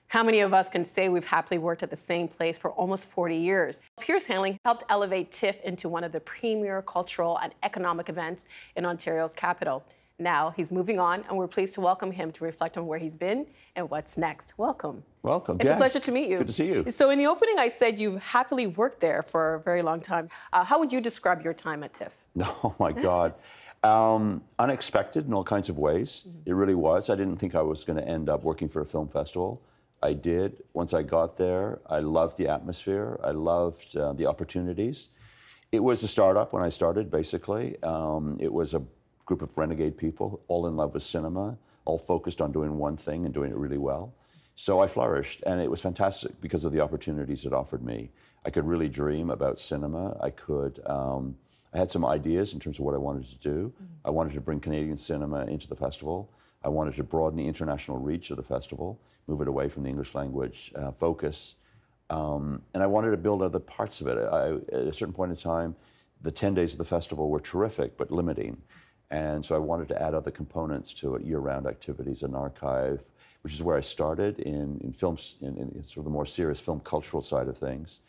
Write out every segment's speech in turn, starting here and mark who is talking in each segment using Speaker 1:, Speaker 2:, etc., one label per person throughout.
Speaker 1: How many of us can say we've happily worked at the same place for almost 40 years? Piers Handling helped elevate TIFF into one of the premier cultural and economic events in Ontario's capital. Now he's moving on, and we're pleased to welcome him to reflect on where he's been and what's next. Welcome.
Speaker 2: Welcome.
Speaker 1: It's a pleasure to meet you.
Speaker 2: Good to see you.
Speaker 1: So in the opening, I said you've happily worked there for a very long time. How would you describe your time at TIFF?
Speaker 2: Oh, my God. Unexpected in all kinds of ways. It really was. I didn't think I was going to end up working for a film festival. I did. Once I got there, I loved the atmosphere. I loved the opportunities. It was a startup when I started, basically. It was a group of renegade people, all in love with cinema, all focused on doing one thing and doing it really well. So I flourished, and it was fantastic because of the opportunities it offered me. I could really dream about cinema. I had some ideas in terms of what I wanted to do. I wanted to bring Canadian cinema into the festival. I wanted to broaden the international reach of the festival, move it away from the English language focus. And I wanted to build other parts of it. At a certain point in time, the 10 days of the festival were terrific, but limiting. And so I wanted to add other components to it, year-round activities, an archive, which is where I started in films, in sort of the more serious film cultural side of things,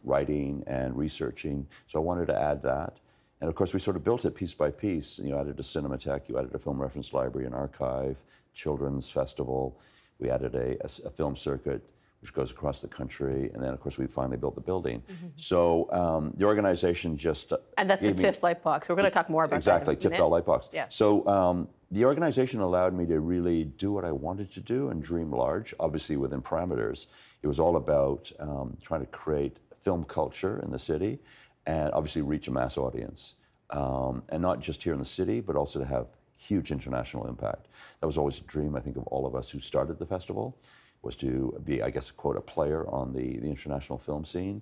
Speaker 2: writing and researching. So I wanted to add that. And of course, we sort of built it piece by piece. You added a cinematheque, you added a film reference library, an archive, children's festival. We added a film circuit, which goes across the country. And then, of course, we finally built the building. So the organization just...
Speaker 1: And that's the TIFF Lightbox. We're going to talk more about
Speaker 2: exactly,
Speaker 1: that in a
Speaker 2: TIFF
Speaker 1: minute.
Speaker 2: Lightbox.
Speaker 1: Yeah.
Speaker 2: So the organization allowed me to really do what I wanted to do and dream large, obviously within parameters. It was all about trying to create film culture in the city and obviously reach a mass audience. And not just here in the city, but also to have huge international impact. That was always a dream, I think, of all of us who started the festival, was to be, I guess, quote, a player on the international film scene.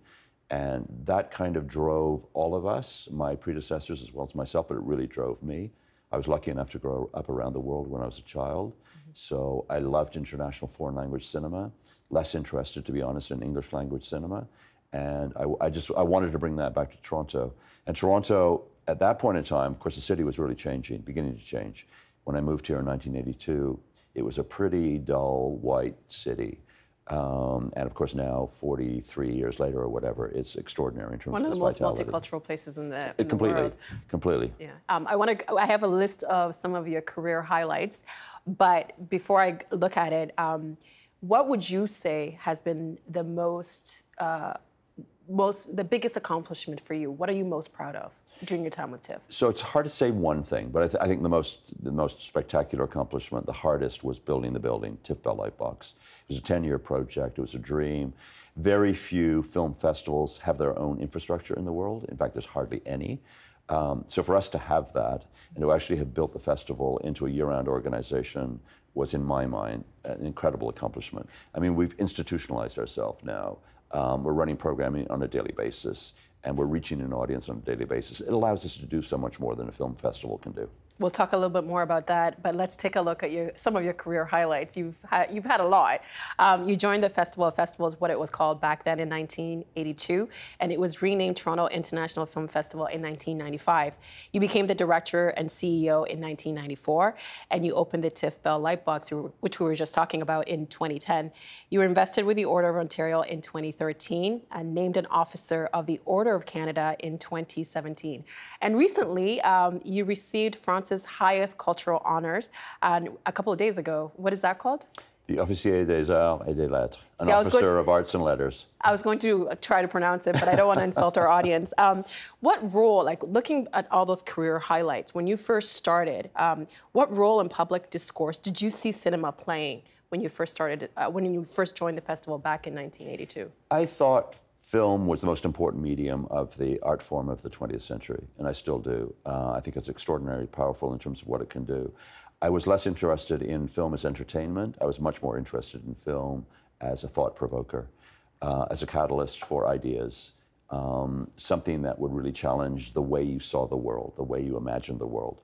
Speaker 2: And that kind of drove all of us, my predecessors as well as myself, but it really drove me. I was lucky enough to grow up around the world when I was a child. So I loved international foreign language cinema, less interested, to be honest, in English language cinema. And I wanted to bring that back to Toronto. And Toronto, at that point in time, of course, the city was really changing, beginning to change. When I moved here in 1982, it was a pretty dull, white city. And of course now, 43 years later or whatever, it's extraordinary in terms of its vitality.
Speaker 1: One of the most multicultural places in the world.
Speaker 2: Completely.
Speaker 1: Yeah. I have a list of some of your career highlights, but before I look at it, what would you say has been the the biggest accomplishment for you? What are you most proud of during your time with TIFF?
Speaker 2: So it's hard to say one thing, but I think the most spectacular accomplishment, the hardest, was building the building, TIFF Bell Lightbox. It was a 10-year project. It was a dream. Very few film festivals have their own infrastructure in the world. In fact, there's hardly any. So for us to have that and to actually have built the festival into a year-round organization was, in my mind, an incredible accomplishment. I mean, we've institutionalized ourselves now. We're running programming on a daily basis, and we're reaching an audience on a daily basis. It allows us to do so much more than a film festival can do.
Speaker 1: We'll talk a little bit more about that, but let's take a look at some of your career highlights. You've had a lot. You joined the Festival of Festivals, what it was called back then in 1982, and it was renamed Toronto International Film Festival in 1995. You became the director and CEO in 1994, and you opened the TIFF Bell Lightbox, which we were just talking about, in 2010. You were invested with the Order of Ontario in 2013 and named an officer of the Order of Canada in 2017. And recently, you received France's highest cultural honors, and a couple of days ago. What is that called?
Speaker 2: The Officier des Arts et des Lettres, an officer of arts and letters.
Speaker 1: I was going to try to pronounce it, but I don't want to insult our audience. What role, like looking at all those career highlights, when you first started, what role in public discourse did you see cinema playing when you first started, when you first joined the festival back in 1982? I
Speaker 2: thought film was the most important medium of the art form of the 20th century, and I still do. I think it's extraordinarily powerful in terms of what it can do. I was less interested in film as entertainment. I was much more interested in film as a thought provoker, as a catalyst for ideas, something that would really challenge the way you saw the world, the way you imagined the world.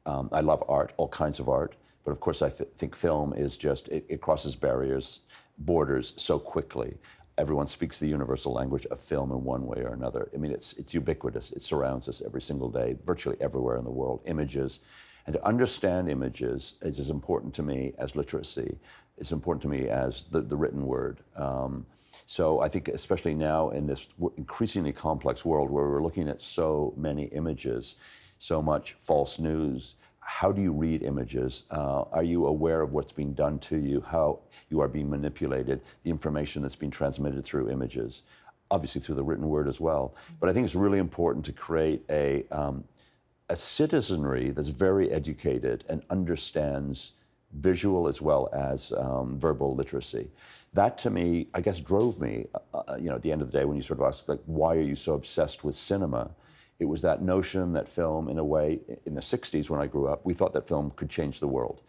Speaker 2: I love art, all kinds of art, but of course I think film is just, it crosses barriers, borders so quickly. Everyone speaks the universal language of film in one way or another. I mean, it's ubiquitous. It surrounds us every single day, virtually everywhere in the world. Images. And to understand images is as important to me as literacy. as important to me as the written word. So I think especially now in this increasingly complex world where we're looking at so many images, so much false news, how do you read images? Are you aware of what's being done to you, how you are being manipulated, the information that's being transmitted through images, obviously through the written word as well. But I think it's really important to create a citizenry that's very educated and understands visual as well as verbal literacy. That to me, I guess, drove me, you know, at the end of the day when you sort of ask, like, why are you so obsessed with cinema? It was that notion that film, in a way, in the 60s when I grew up, we thought that film could change the world.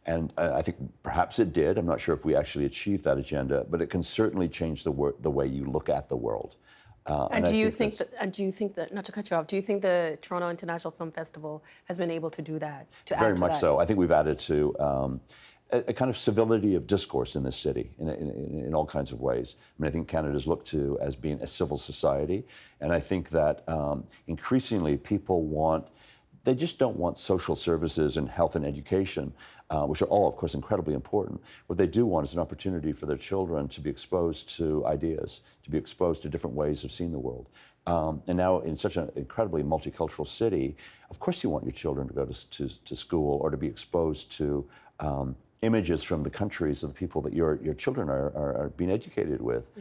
Speaker 2: And I think perhaps it did. I'm not sure if we actually achieved that agenda, but it can certainly change the way you look at the world.
Speaker 1: And do you think that, not to cut you off, do you think the Toronto International Film Festival has been able to do that, to add to that?
Speaker 2: Very much so. I think we've added to a kind of civility of discourse in this city in all kinds of ways. I mean, I think Canada's looked to as being a civil society, and I think that increasingly people they just don't want social services and health and education, which are all, of course, incredibly important. What they do want is an opportunity for their children to be exposed to ideas, to be exposed to different ways of seeing the world. And now in such an incredibly multicultural city, of course you want your children to go to school or to be exposed to images from the countries of the people that your children are being educated with. Mm-hmm.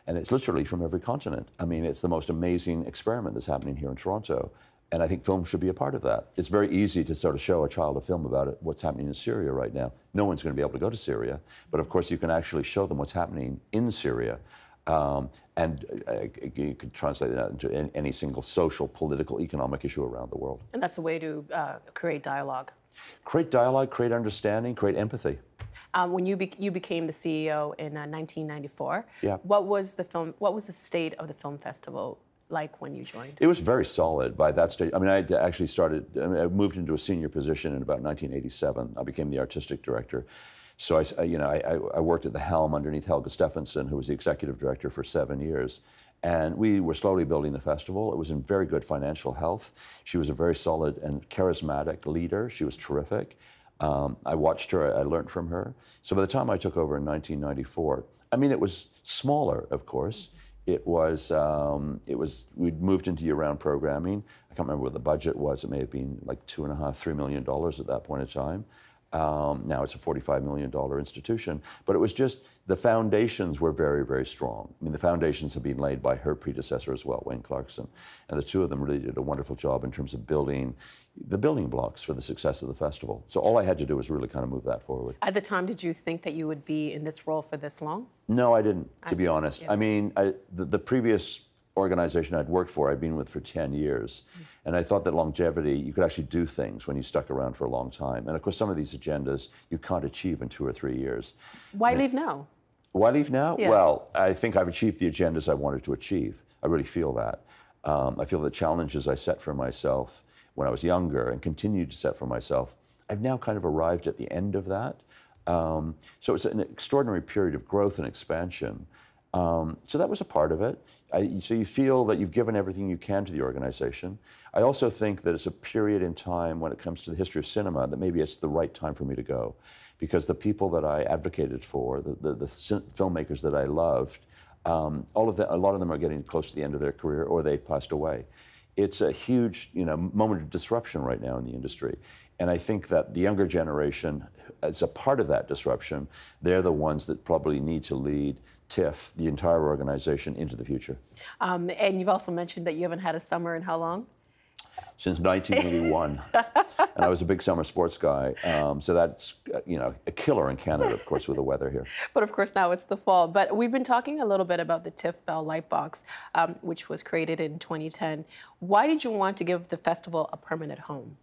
Speaker 2: And it's literally from every continent. I mean, it's the most amazing experiment that's happening here in Toronto. And I think film should be a part of that. It's very easy to sort of show a child a film about what's happening in Syria right now. No one's going to be able to go to Syria, but of course you can actually show them what's happening in Syria. And you could translate that into any single social, political, economic issue around the world.
Speaker 1: And that's a way to create dialogue.
Speaker 2: Create dialogue, create understanding, create empathy.
Speaker 1: When you became the CEO in 1994,
Speaker 2: yeah.
Speaker 1: What was the state of the film festival like when you joined?
Speaker 2: It was very solid by that stage. I mean, I actually I moved into a senior position in about 1987. I became the artistic director. So I worked at the helm underneath Helga Stephenson, who was the executive director for 7 years. And we were slowly building the festival. It was in very good financial health. She was a very solid and charismatic leader. She was terrific. I watched her, I learned from her. So by the time I took over in 1994, I mean, it was smaller, of course. We'd moved into year-round programming. I can't remember what the budget was. It may have been like $2.5, $3 million at that point in time. Now it's a $45 million institution. But it was just, the foundations were very, very strong. I mean, the foundations have been laid by her predecessor as well, Wayne Clarkson. And the two of them really did a wonderful job in terms of building the building blocks for the success of the festival. So all I had to do was really kind of move that forward.
Speaker 1: At the time, did you think that you would be in this role for this long?
Speaker 2: No, I didn't, to be honest.
Speaker 1: Yeah.
Speaker 2: I mean, the previous organization I'd worked for, I'd been with for 10 years. And I thought that longevity, you could actually do things when you stuck around for a long time. And of course, some of these agendas you can't achieve in 2 or 3 years.
Speaker 1: Why leave now?
Speaker 2: Why leave now?
Speaker 1: Yeah.
Speaker 2: Well, I think I've achieved the agendas I wanted to achieve. I really feel that. I feel the challenges I set for myself when I was younger and continued to set for myself, I've now kind of arrived at the end of that. So it's an extraordinary period of growth and expansion. So that was a part of it. So you feel that you've given everything you can to the organization. I also think that it's a period in time when it comes to the history of cinema that maybe it's the right time for me to go. Because the people that I advocated for, the filmmakers that I loved, a lot of them are getting close to the end of their career or they've passed away. It's a huge moment of disruption right now in the industry. And I think that the younger generation, as a part of that disruption, they're the ones that probably need to lead TIFF, the entire organization, into the future. And
Speaker 1: you've also mentioned that you haven't had a summer in how long?
Speaker 2: Since 1981. And I was a big summer sports guy. So that's, a killer in Canada, of course, with the weather here.
Speaker 1: But of course, now it's the fall. But we've been talking a little bit about the TIFF Bell Lightbox, which was created in 2010. Why did you want to give the festival a permanent home?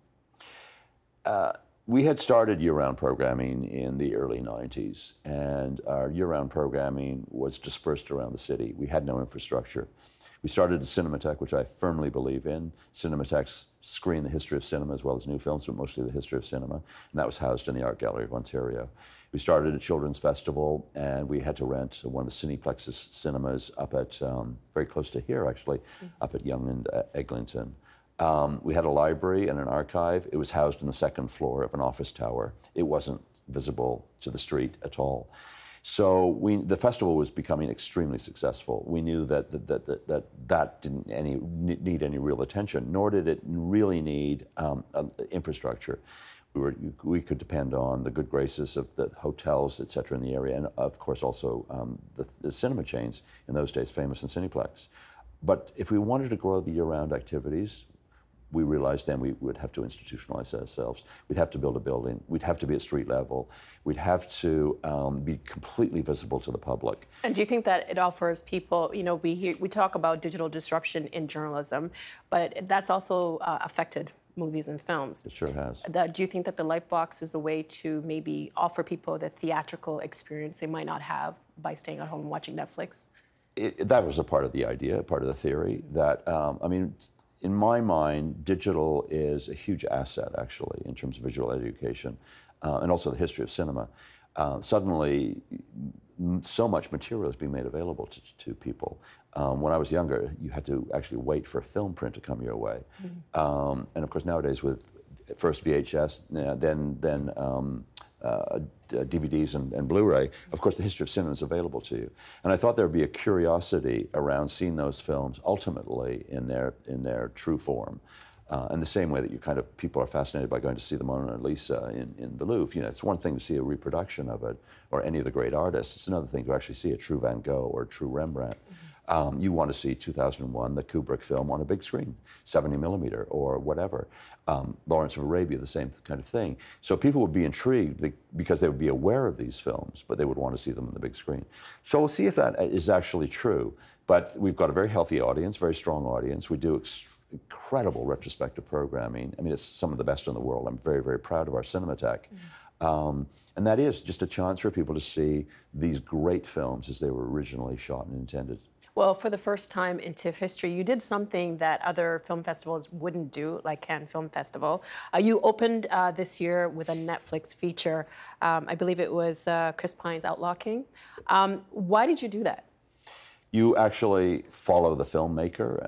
Speaker 2: We had started year-round programming in the early 90s, and our year-round programming was dispersed around the city. We had no infrastructure. We started a Cinematheque, which I firmly believe in. Cinematheques screen the history of cinema as well as new films, but mostly the history of cinema, and that was housed in the Art Gallery of Ontario. We started a children's festival, and we had to rent one of the Cineplex's cinemas up at, very close to here actually, up at Yonge and Eglinton. We had a library and an archive. It was housed in the second floor of an office tower. It wasn't visible to the street at all. So the festival was becoming extremely successful. We knew that didn't need any real attention, nor did it really need infrastructure. We could depend on the good graces of the hotels, et cetera, in the area, and of course also the cinema chains, in those days famous in Cineplex. But if we wanted to grow the year-round activities, we realized then we would have to institutionalize ourselves. We'd have to build a building. We'd have to be at street level. We'd have to be completely visible to the public.
Speaker 1: And do you think that it offers people, you know, we talk about digital disruption in journalism, but that's also affected movies and films.
Speaker 2: It sure has.
Speaker 1: Do you think that the Lightbox is a way to maybe offer people the theatrical experience they might not have by staying at home and watching Netflix?
Speaker 2: That was a part of the idea, part of the theory, that, I mean, in my mind, digital is a huge asset, actually, in terms of visual education, and also the history of cinema. Suddenly, so much material is being made available to people. When I was younger, you had to actually wait for a film print to come your way. And of course, nowadays, with first VHS, then DVDs and Blu-ray, of course, the history of cinema is available to you. And I thought there would be a curiosity around seeing those films ultimately in their true form. In the same way that people are fascinated by going to see the Mona Lisa in the Louvre. You know, it's one thing to see a reproduction of it, or any of the great artists. It's another thing to actually see a true Van Gogh or a true Rembrandt. You want to see 2001, the Kubrick film, on a big screen, 70 millimeter or whatever. Lawrence of Arabia, the same kind of thing. So people would be intrigued because they would be aware of these films, but they would want to see them on the big screen. So we'll see if that is actually true. But we've got a very healthy audience, very strong audience. We do incredible retrospective programming. I mean, it's some of the best in the world. I'm very, very proud of our Cinematheque. And that is just a chance for people to see these great films as they were originally shot and intended.
Speaker 1: Well, for the first time in TIFF history, you did something that other film festivals wouldn't do, like Cannes Film Festival. You opened this year with a Netflix feature. I believe it was Chris Pine's Outlaw King. Why did you do that?
Speaker 2: You actually follow the filmmaker.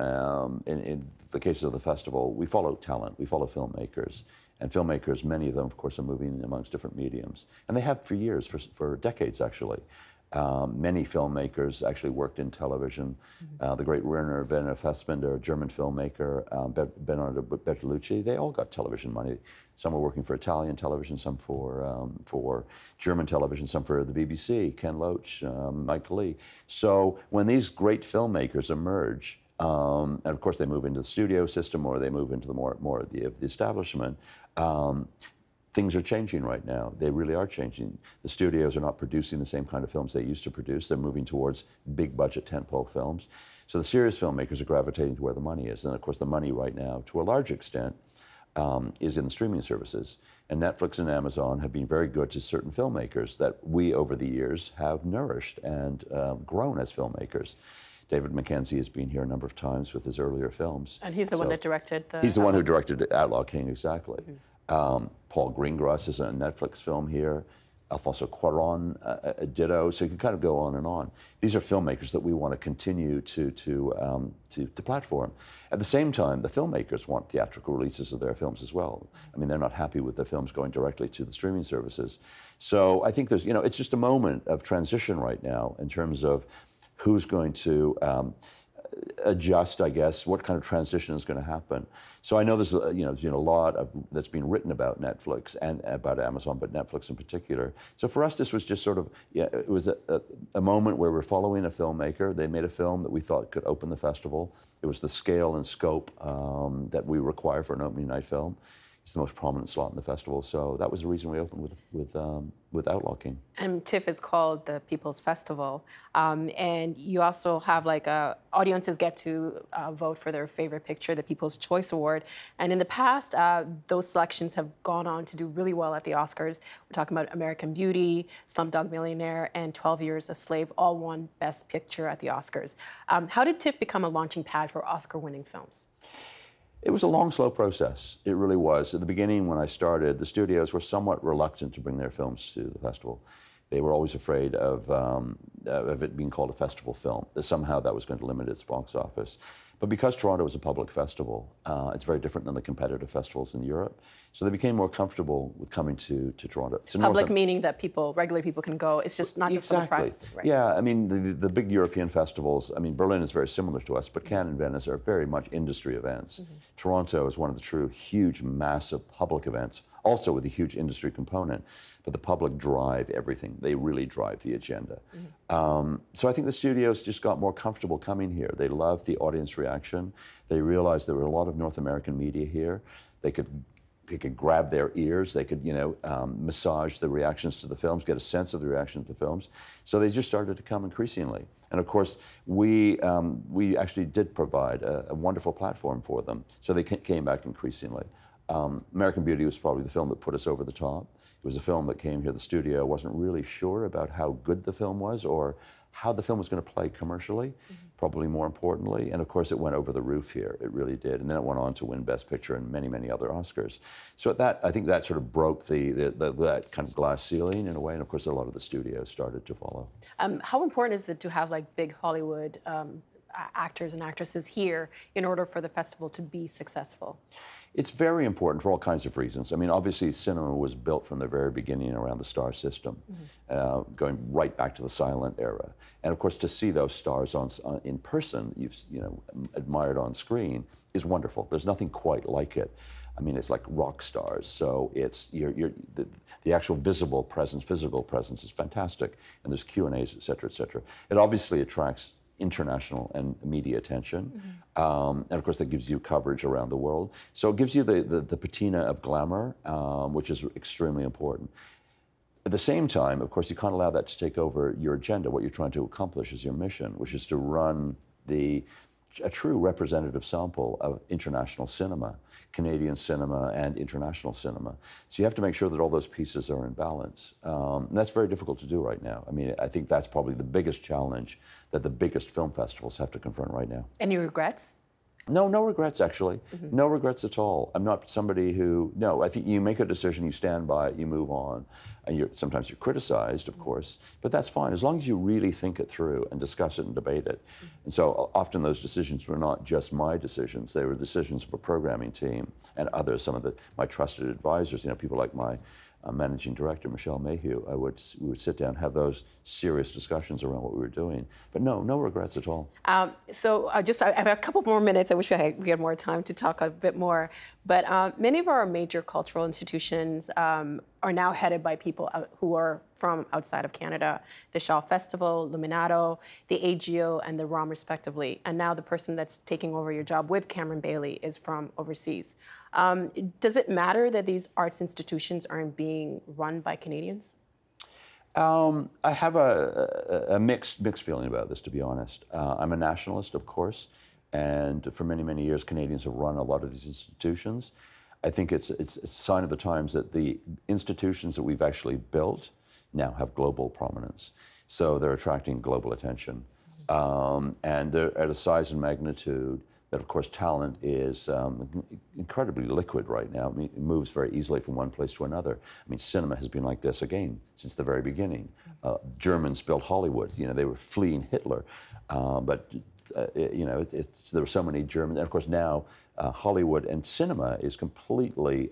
Speaker 2: In the case of the festival, we follow talent, we follow filmmakers. And filmmakers, many of them, of course, are moving amongst different mediums. And they have for years, for decades, actually. Many filmmakers actually worked in television. The great Werner Werner Fassbinder, a German filmmaker, Bernardo Bertolucci, they all got television money. Some were working for Italian television, some for German television, some for the BBC, Ken Loach, Mike Lee. So when these great filmmakers emerge, and of course they move into the studio system or they move into the more of the establishment, things are changing right now. They really are changing. The studios are not producing the same kind of films they used to produce. They're moving towards big budget tentpole films. So the serious filmmakers are gravitating to where the money is. And of course the money right now, to a large extent, is in the streaming services. And Netflix and Amazon have been very good to certain filmmakers that we, over the years, have nourished and grown as filmmakers. David Mackenzie has been here a number of times with his earlier films.
Speaker 1: And he's the one that directed the...
Speaker 2: He's the one who directed Outlaw King, exactly. Paul Greengrass is in a Netflix film here. Alfonso Cuarón, ditto. So you can kind of go on and on. These are filmmakers that we want to continue to platform. At the same time, the filmmakers want theatrical releases of their films as well. I mean, they're not happy with their films going directly to the streaming services. So I think there's, you know, it's just a moment of transition right now in terms of who's going to adjust, I guess, what kind of transition is going to happen. So I know there's a lot that's been written about Netflix and about Amazon, but Netflix in particular. So for us, this was just sort of, it was a moment where we're following a filmmaker. They made a film that we thought could open the festival. It was the scale and scope that we require for an opening night film. It's the most prominent slot in the festival, so that was the reason we opened with Outlaw King. And
Speaker 1: TIFF is called the People's Festival, and you also have audiences get to vote for their favorite picture, the People's Choice Award. And in the past, those selections have gone on to do really well at the Oscars. We're talking about American Beauty, Slumdog Millionaire, and 12 Years a Slave, all won Best Picture at the Oscars. How did TIFF become a launching pad for Oscar-winning films?
Speaker 2: It was a long, slow process. It really was. At the beginning, when I started, the studios were somewhat reluctant to bring their films to the festival. They were always afraid of of it being called a festival film, that somehow that was going to limit its box office. But because Toronto is a public festival, it's very different than the competitive festivals in Europe. So they became more comfortable with coming to Toronto.
Speaker 1: Public meaning that regular people can go. It's just not just for the press. Right?
Speaker 2: Yeah, I mean, the big European festivals, I mean, Berlin is very similar to us, but Cannes and Venice are very much industry events. Toronto is one of the true, huge, massive public events, also with a huge industry component. But the public drive everything. They really drive the agenda. So I think the studios just got more comfortable coming here. They loved the audience reaction. They realized there were a lot of North American media here. They could grab their ears. They could, massage the reactions to the films, get a sense of the reaction to the films. So they just started to come increasingly. And of course, we actually did provide a wonderful platform for them. So they came back increasingly. American Beauty was probably the film that put us over the top. It was a film that came here. The studio wasn't really sure about how good the film was or how the film was going to play commercially, probably more importantly. And of course, it went over the roof here. It really did. And then it went on to win Best Picture and many, many other Oscars. So I think that sort of broke that kind of glass ceiling in a way. And of course, a lot of the studios started to follow.
Speaker 1: How important is it to have like big Hollywood actors and actresses here in order for the festival to be successful?
Speaker 2: It's very important for all kinds of reasons. I mean, obviously, cinema was built from the very beginning around the star system, going right back to the silent era. And of course, to see those stars in person, you've admired on screen, is wonderful. There's nothing quite like it. I mean, it's like rock stars. So it's the actual visible presence, physical presence is fantastic. And there's Q&As, et cetera, et cetera. It obviously attracts international and media attention. And of course, that gives you coverage around the world. So it gives you the patina of glamour, which is extremely important. At the same time, of course, you can't allow that to take over your agenda. What you're trying to accomplish is your mission, which is to run a true representative sample of international cinema, Canadian cinema and international cinema. So you have to make sure that all those pieces are in balance. And that's very difficult to do right now. I mean, I think that's probably the biggest challenge that the biggest film festivals have to confront right now.
Speaker 1: Any regrets?
Speaker 2: No, no regrets, actually. No regrets at all. I'm not somebody who, no, I think you make a decision, you stand by it, you move on. And sometimes you're criticized, of course, but that's fine, as long as you really think it through and discuss it and debate it. And so often those decisions were not just my decisions, they were decisions of a programming team and others, some of my trusted advisors, people like my managing director, Michelle Mayhew. We would sit down and have those serious discussions around what we were doing. But no regrets at all. I have a couple more minutes. I wish we had more time to talk a bit more. But many of our major cultural institutions are now headed by people who are from outside of Canada. The Shaw Festival, Luminato, the AGO, and the ROM, respectively. And now the person that's taking over your job with Cameron Bailey is from overseas. Does it matter that these arts institutions aren't being run by Canadians? I have a mixed feeling about this, to be honest. I'm a nationalist, of course, and for many, many years, Canadians have run a lot of these institutions. I think it's a sign of the times that the institutions that we've actually built now have global prominence. So they're attracting global attention. And they're at a size and magnitude that, of course, talent is incredibly liquid right now. I mean, it moves very easily from one place to another. I mean, cinema has been like this, again, since the very beginning. Germans built Hollywood. They were fleeing Hitler. There were so many Germans. And, of course, now Hollywood and cinema is completely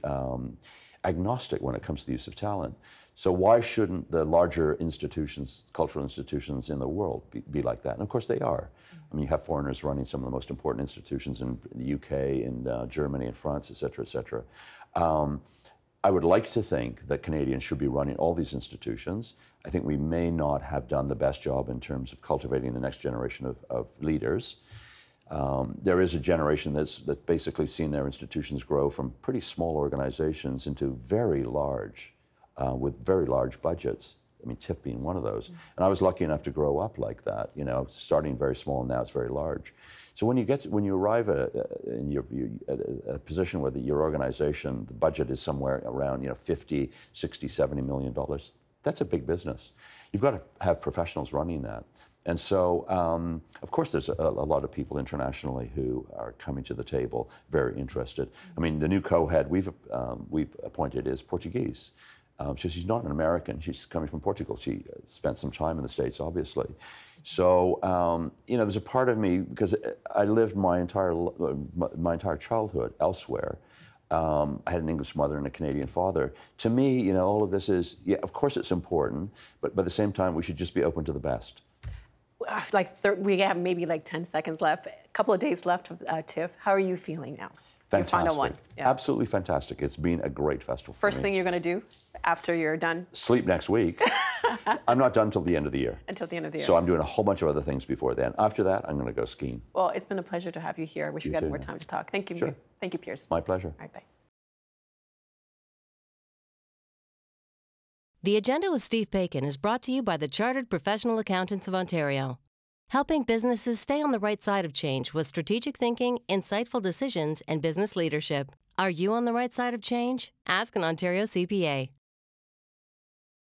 Speaker 2: agnostic when it comes to the use of talent. So why shouldn't the larger institutions, cultural institutions in the world be like that? And of course they are. I mean, you have foreigners running some of the most important institutions in the UK, in Germany, and France, et cetera, et cetera. I would like to think that Canadians should be running all these institutions. I think we may not have done the best job in terms of cultivating the next generation of leaders. There is a generation that's basically seen their institutions grow from pretty small organizations into very large, with very large budgets. I mean, TIFF being one of those. And I was lucky enough to grow up like that, starting very small, and now it's very large. So when you arrive at a position where your organization, the budget is somewhere around 50, 60, $70 million, that's a big business. You've got to have professionals running that. And so, of course, there's a lot of people internationally who are coming to the table, very interested. I mean, the new co-head we've appointed is Portuguese. So she's not an American. She's coming from Portugal. She spent some time in the States, obviously. So, you know, there's a part of me, because I lived my entire childhood elsewhere. I had an English mother and a Canadian father. To me, you know, all of this is, yeah, of course it's important, but at the same time, we should just be open to the best.
Speaker 1: Like we have maybe like 10 seconds left, a couple of days left of TIFF. How are you feeling now?
Speaker 2: Fantastic.
Speaker 1: Your final one. Yeah.
Speaker 2: Absolutely fantastic. It's been a great festival for me.
Speaker 1: First thing you're going to do after you're done?
Speaker 2: Sleep next week. I'm not done until the end of the year.
Speaker 1: Until the end of the year.
Speaker 2: So I'm doing a whole bunch of other things before then. After that, I'm going to go skiing.
Speaker 1: Well, it's been a pleasure to have you here. I wish we had more
Speaker 2: too.
Speaker 1: time to talk. Thank you.
Speaker 2: Sure.
Speaker 1: Thank you, Piers.
Speaker 2: My pleasure.
Speaker 1: All right, bye.
Speaker 3: The Agenda with Steve Bacon is brought to you by the Chartered Professional Accountants of Ontario, helping businesses stay on the right side of change with strategic thinking, insightful decisions, and business leadership. Are you on the right side of change? Ask an Ontario CPA.